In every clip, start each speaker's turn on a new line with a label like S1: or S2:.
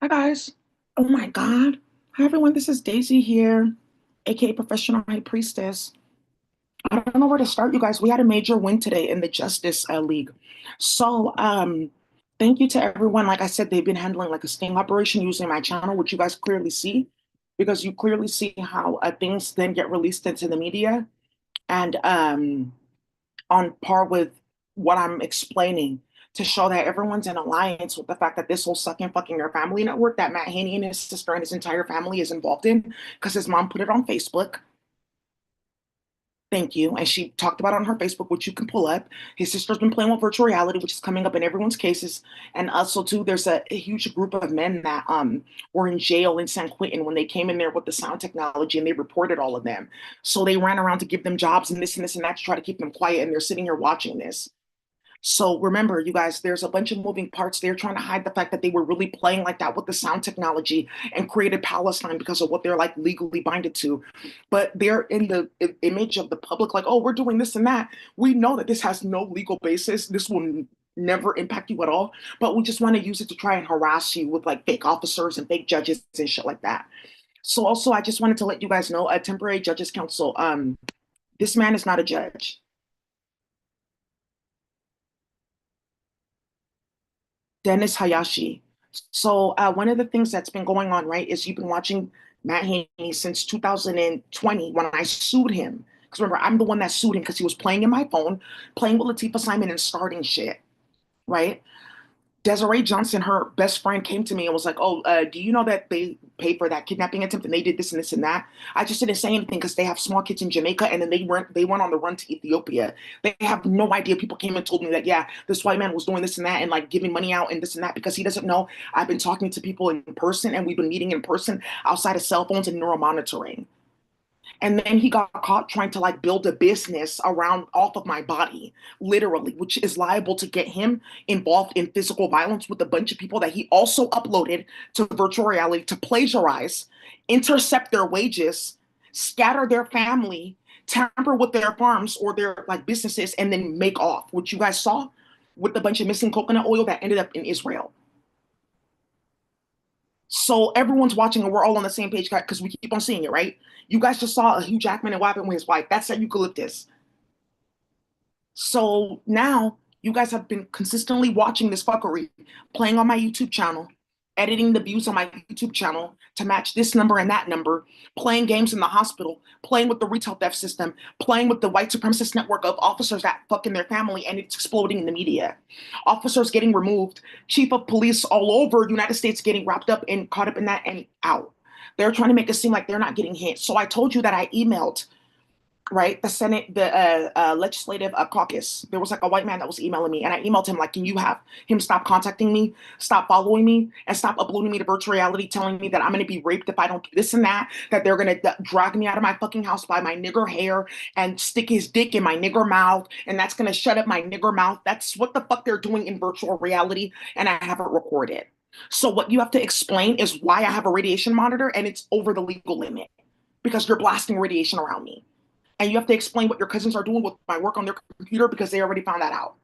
S1: Hi guys. Oh my God. Hi everyone. This is Daisy here, aka Professional High Priestess. I don't know where to start, you guys. We had a major win today in the Justice League. So, thank you to everyone. Like I said, they've been handling like a sting operation using my channel, which you guys clearly see, because you clearly see how things then get released into the media. And on par with what I'm explaining to show that everyone's in alliance with the fact that this whole sucking fucking your family network that Matt Haney and his sister and his entire family is involved in because his mom put it on Facebook. Thank you. And she talked about it on her Facebook, which you can pull up. His sister's been playing with virtual reality, which is coming up in everyone's cases. And also, too, there's a huge group of men that were in jail in San Quentin when they came in there with the sound technology and they reported all of them. So they ran around to give them jobs and this and that to try to keep them quiet. And they're sitting here watching this. So remember, you guys, there's a bunch of moving parts. They're trying to hide the fact that they were really playing like that with the sound technology and created Palestine because of what they're like legally binded to. But they're in the image of the public, like, oh, we're doing this and that. We know that this has no legal basis. This will never impact you at all. But we just want to use it to try and harass you with like fake officers and fake judges and shit like that. So also, I just wanted to let you guys know, a temporary judges council. This man is not a judge. Dennis Hayashi. So one of the things that's been going on, right, is you've been watching Matt Haney since 2020 when I sued him. Because remember, I'm the one that sued him because he was playing in my phone, playing with Latifah Simon and starting shit, right? Desiree Johnson, her best friend, came to me and was like, "Oh, do you know that they paid for that kidnapping attempt and they did this and this and that?" I just didn't say anything because they have small kids in Jamaica and then they went on the run to Ethiopia. They have no idea. People came and told me that yeah, this white man was doing this and that and like giving money out and this and that because he doesn't know. I've been talking to people in person and we've been meeting in person outside of cell phones and neuromonitoring. And then he got caught trying to like build a business around off of my body, literally, which is liable to get him involved in physical violence with a bunch of people that he also uploaded to virtual reality to plagiarize, intercept their wages, scatter their family, tamper with their farms or their like businesses, and then make off, which you guys saw with a bunch of missing coconut oil that ended up in Israel. So everyone's watching and we're all on the same page because we keep on seeing it, right? You guys just saw a Hugh Jackman and what happened with his wife. That's that eucalyptus. So now you guys have been consistently watching this fuckery, playing on my YouTube channel, editing the views on my YouTube channel to match this number and that number, playing games in the hospital, playing with the retail theft system, playing with the white supremacist network of officers that fuck in their family, and it's exploding in the media. Officers getting removed, chief of police all over the United States getting wrapped up and caught up in that and out. They're trying to make it seem like they're not getting hit. So I told you that I emailed, right? The Senate, the legislative caucus. There was like a white man that was emailing me, and I emailed him like, "Can you have him stop contacting me, stop following me, and stop uploading me to virtual reality, telling me that I'm going to be raped if I don't do this and that, that they're going to drag me out of my fucking house by my nigger hair and stick his dick in my nigger mouth, and that's going to shut up my nigger mouth." That's what the fuck they're doing in virtual reality, and I have it recorded. So what you have to explain is why I have a radiation monitor and it's over the legal limit because you're blasting radiation around me, and you have to explain what your cousins are doing with my work on their computer because they already found that out.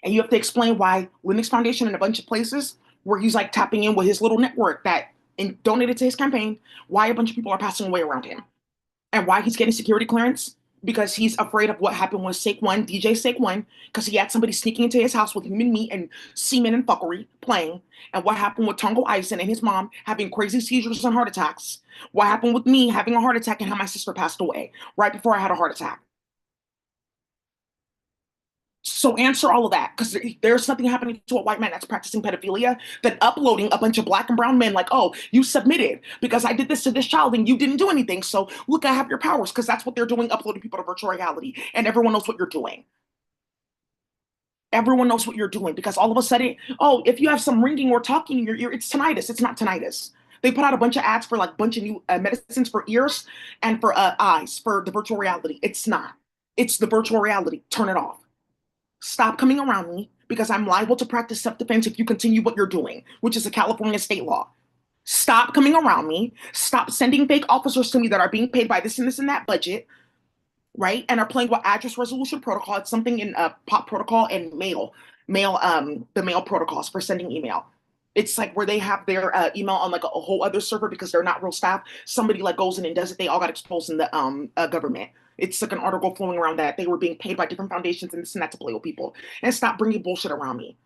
S1: And you have to explain why Linux Foundation and a bunch of places where he's like tapping in with his little network that donated to his campaign, why a bunch of people are passing away around him and why he's getting security clearance because he's afraid of what happened with Saquon, DJ Saquon, because he had somebody sneaking into his house with human meat and semen and fuckery playing, and what happened with Tongo Ison and his mom having crazy seizures and heart attacks, what happened with me having a heart attack and how my sister passed away right before I had a heart attack. So answer all of that because there's something happening to a white man that's practicing pedophilia, that uploading a bunch of black and brown men like, oh, you submitted because I did this to this child and you didn't do anything. So look, I have your powers because that's what they're doing, uploading people to virtual reality. And everyone knows what you're doing. Everyone knows what you're doing because all of a sudden, oh, if you have some ringing or talking in your ear, it's tinnitus. It's not tinnitus. They put out a bunch of ads for like a bunch of new medicines for ears and for eyes for the virtual reality. It's not. It's the virtual reality. Turn it off. Stop coming around me because I'm liable to practice self-defense if you continue what you're doing, which is a California state law. Stop coming around me. Stop sending fake officers to me that are being paid by this and this and that budget, right? And are playing with address resolution protocol. It's something in POP protocol and mail, the mail protocols for sending email. It's like where they have their email on like a whole other server because they're not real staff. Somebody like goes in and does it. They all got exposed in the government. It's like an article flowing around that they were being paid by different foundations and this and that to play with people. And stop bringing bullshit around me.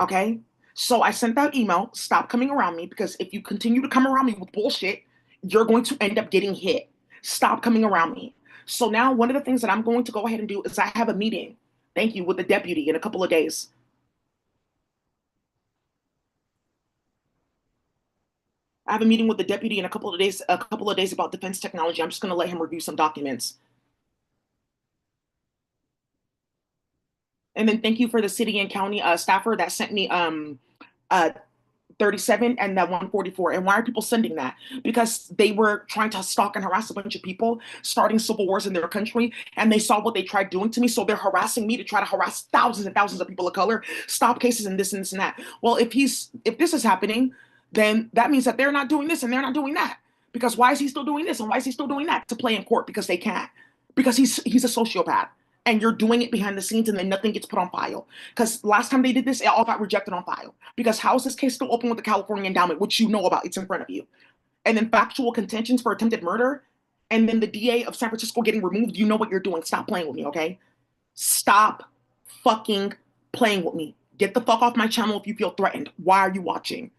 S1: Okay. So I sent that email. Stop coming around me because if you continue to come around me with bullshit, you're going to end up getting hit. Stop coming around me. So now one of the things that I'm going to go ahead and do is I have a meeting. Thank you with the deputy in a couple of days. I have a meeting with the deputy in a couple of days about defense technology. I'm just going to let him review some documents. And then thank you for the city and county staffer that sent me uh 37 and that 144. And why are people sending that? Because they were trying to stalk and harass a bunch of people, starting civil wars in their country, and they saw what they tried doing to me. So they're harassing me to try to harass thousands and thousands of people of color, stop cases and this and that. Well, if this is happening, then that means that they're not doing this and they're not doing that. Because why is he still doing this and why is he still doing that? To play in court because they can't. Because he's a sociopath. And you're doing it behind the scenes and then nothing gets put on file. Because last time they did this, it all got rejected on file. Because how is this case still open with the California endowment, which you know about? It's in front of you. And then factual contentions for attempted murder. And then the DA of San Francisco getting removed. You know what you're doing. Stop playing with me, okay? Stop fucking playing with me. Get the fuck off my channel if you feel threatened. Why are you watching?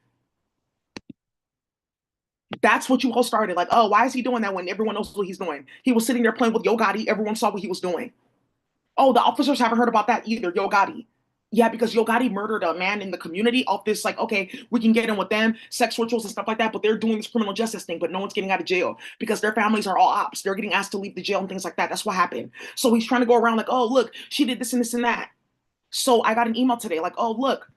S1: That's what you all started. Like, oh, why is he doing that when everyone knows what he's doing? He was sitting there playing with Yo Gotti. Everyone saw what he was doing. Oh, the officers haven't heard about that either. Yo Gotti. Yeah, because Yo Gotti murdered a man in the community off this, like, okay, we can get in with them, sex rituals and stuff like that, but they're doing this criminal justice thing, but no one's getting out of jail because their families are all ops. They're getting asked to leave the jail and things like that. That's what happened. So he's trying to go around like, oh, look, she did this and this and that. So I got an email today, like, oh, look,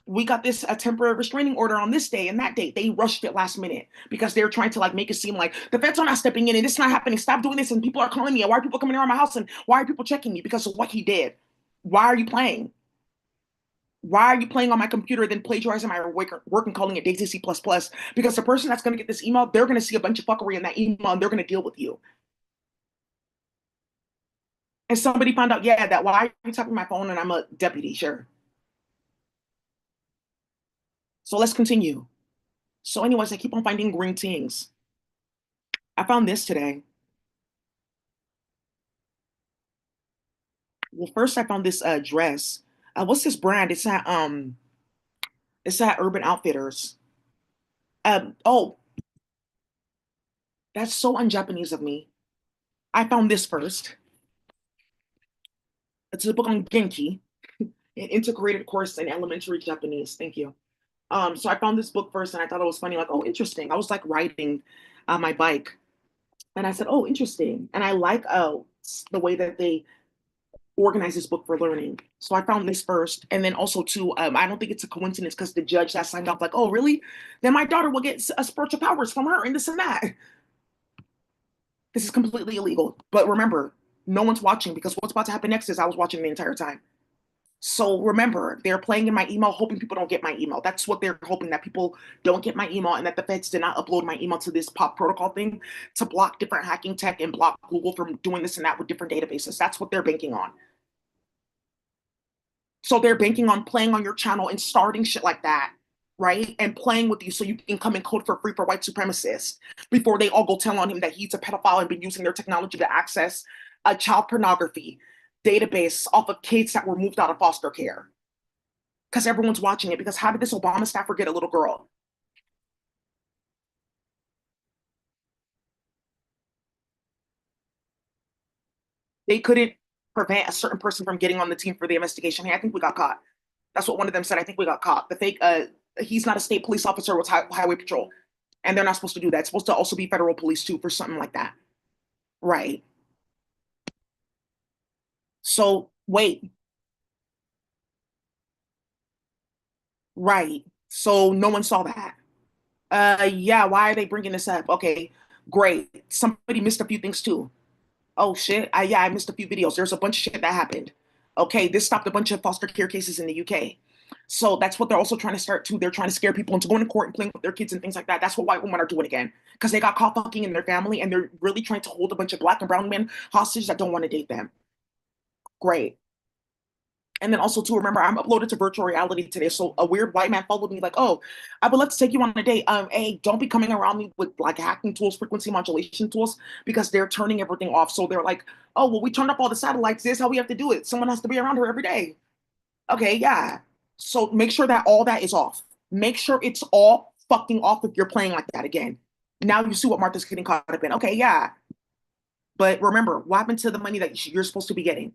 S1: we got this a temporary restraining order on this day and that date. They rushed it last minute because they're trying to like make it seem like the feds are not stepping in and it's not happening. Stop doing this. And people are calling me. Why are people coming around my house and why are people checking me? Because of what he did. Why are you playing? Why are you playing on my computer, then plagiarizing my work and calling it Daisy C++? Because the person that's going to get this email, they're going to see a bunch of fuckery in that email and they're going to deal with you. And somebody found out, yeah, that why are you tapping my phone and I'm a deputy? Sure. So let's continue. So, anyways, I keep on finding green tings. I found this today. Well, first I found this dress. What's this brand? It's at Urban Outfitters. Oh, that's so un-Japanese of me. I found this first. It's a book on Genki, an integrated course in elementary Japanese. Thank you. So I found this book first and I thought it was funny, like, oh, interesting. I was like riding my bike and I said, oh, interesting. And I like the way that they organize this book for learning. So I found this first. And then also too, I don't think it's a coincidence because the judge that signed off like, oh, really? Then my daughter will get a spiritual powers from her and this and that. This is completely illegal. But remember, no one's watching because what's about to happen next is I was watching the entire time. So remember, they're playing in my email, hoping people don't get my email. That's what they're hoping, that people don't get my email and that the feds did not upload my email to this POP protocol thing to block different hacking tech and block Google from doing this and that with different databases. That's what they're banking on. So they're banking on playing on your channel and starting shit like that, right? And playing with you so you can come and code for free for white supremacists before they all go tell on him that he's a pedophile and been using their technology to access a child pornography database off of kids that were moved out of foster care. Because everyone's watching it. Because how did this Obama staffer get a little girl? They couldn't prevent a certain person from getting on the team for the investigation. Hey, I think we got caught. That's what one of them said. I think we got caught. The fake, he's not a state police officer with highway patrol, and they're not supposed to do that. It's supposed to also be federal police too for something like that, right? So wait, right? So no one saw that. Yeah. Why are they bringing this up? Okay, great. Somebody missed a few things too. Oh shit. Yeah, I missed a few videos. There's a bunch of shit that happened. Okay, this stopped a bunch of foster care cases in the UK. So that's what they're also trying to start too. They're trying to scare people into going to court and playing with their kids and things like that. That's what white women are doing again. Because they got caught fucking in their family and they're really trying to hold a bunch of black and brown men hostage that don't want to date them. Great. And then also to remember, I'm uploaded to virtual reality today. So a weird white man followed me like, oh, I would love to take you on a date. Hey, don't be coming around me with like hacking tools, frequency modulation tools, because they're turning everything off. So they're like, oh, well, we turned up all the satellites. This is how we have to do it. Someone has to be around her every day. Okay, yeah. So make sure that all that is off. Make sure it's all fucking off if you're playing like that again. Now you see what Martha's getting caught up in. Okay, yeah. But remember, what happened to the money that you're supposed to be getting?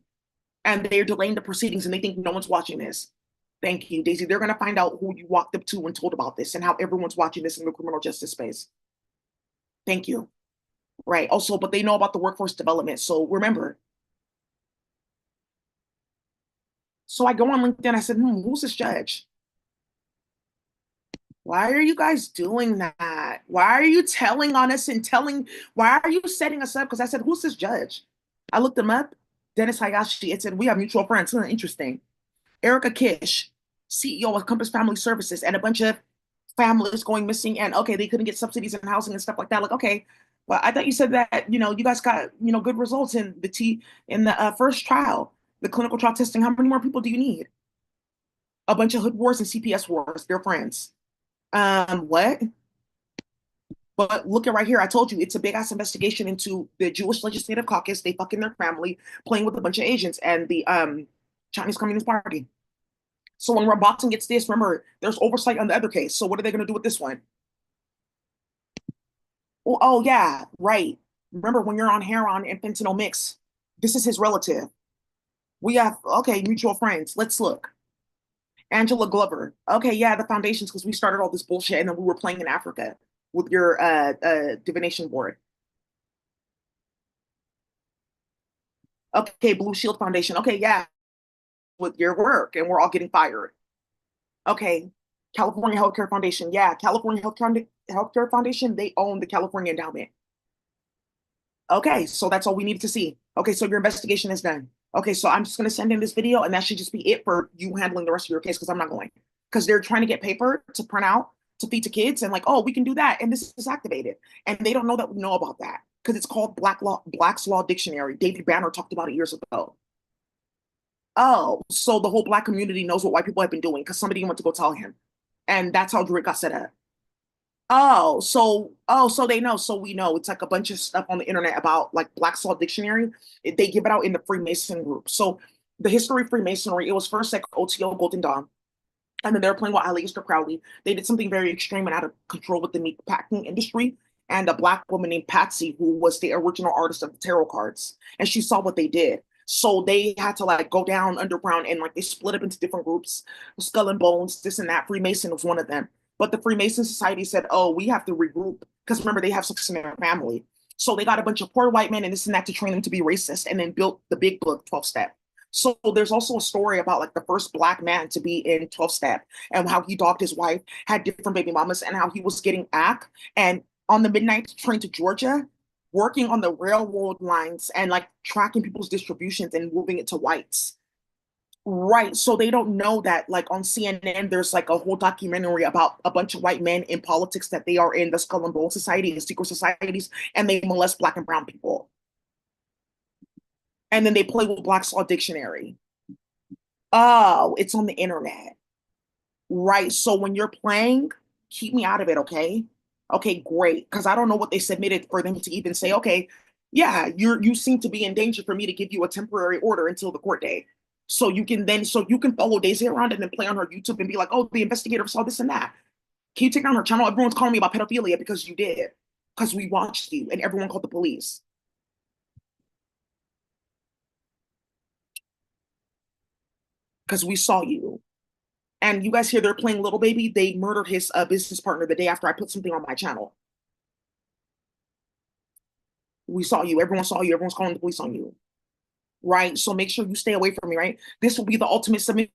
S1: And they're delaying the proceedings and they think no one's watching this. Thank you, Daisy. They're going to find out who you walked up to and told about this and how everyone's watching this in the criminal justice space. Thank you. Right. Also, but they know about the workforce development. So remember. So I go on LinkedIn. I said, who's this judge? Why are you guys doing that? Why are you telling on us and telling, why are you setting us up? Because I said, who's this judge? I looked him up. Dennis Hayashi. It said, we have mutual friends. Interesting. Erica Kish, CEO of Compass Family Services, and a bunch of families going missing. And okay, they couldn't get subsidies in housing and stuff like that. Like, okay, well, I thought you said that you guys got good results in the first trial, the clinical trial testing. How many more people do you need? A bunch of hood wars and CPS wars. They're friends. What? But look at right here. I told you it's a big ass investigation into the Jewish Legislative Caucus. They fucking their family playing with a bunch of agents and the Chinese Communist Party. So when Robotin gets this, remember, there's oversight on the other case. So what are they going to do with this one? Oh, oh, yeah, right. Remember when you're on heroin and fentanyl mix, this is his relative. We have, okay, mutual friends. Let's look. Angela Glover. Okay, yeah, the foundations, because we started all this bullshit and then we were playing in Africa with your divination board. Okay, Blue Shield Foundation. Okay, yeah, with your work and we're all getting fired. Okay, California Healthcare Foundation. Yeah, Healthcare Foundation, they own the California Endowment. Okay, so that's all we needed to see. Okay, so your investigation is done. Okay, so I'm just going to send in this video and that should just be it for you handling the rest of your case because I'm not going. Because they're trying to get paper to print out to feed to kids and like, oh, we can do that. And this is activated. And they don't know that we know about that because it's called Black's Law Dictionary. David Banner talked about it years ago. Oh, so the whole Black community knows what white people have been doing because somebody went to go tell him. And that's how Drake got set up. So they know. So we know it's like a bunch of stuff on the internet about like Black's Law Dictionary. They give it out in the Freemason group. So the history of Freemasonry, it was first like OTO Golden Dawn. And then they were playing with Aleister Crowley. They did something very extreme and out of control with the meat packing industry. And a Black woman named Patsy, who was the original artist of the tarot cards. And she saw what they did. So they had to like go down underground and like they split up into different groups, Skull and Bones, this and that. Freemason was one of them. But the Freemason Society said, oh, we have to regroup. Because remember, they have success in their family. So they got a bunch of poor white men and this and that to train them to be racist and then built the big book, 12 Step. So there's also a story about like the first Black man to be in 12 Step and how he dogged his wife, had different baby mamas, and how he was getting act and on the midnight train to Georgia, working on the railroad lines and like tracking people's distributions and moving it to whites. Right. So they don't know that, like on CNN, there's like a whole documentary about a bunch of white men in politics that they are in the Skull and Bone Society and secret societies, and they molest Black and brown people. And then they play with Black's Law Dictionary. Oh, it's on the internet. Right. So when you're playing, keep me out of it, okay? Okay, great. Because I don't know what they submitted for them to even say, okay, yeah, you seem to be in danger for me to give you a temporary order until the court date. So you can follow Daisy around and then play on her YouTube and be like, oh, the investigator saw this and that. Can you take down her channel? Everyone's calling me about pedophilia because you did. Because we watched you and everyone called the police. Because we saw you. And you guys hear they're playing Little Baby. They murdered his business partner the day after I put something on my channel. We saw you. Everyone saw you. Everyone's calling the police on you. Right. So make sure you stay away from me. Right. This will be the ultimate submission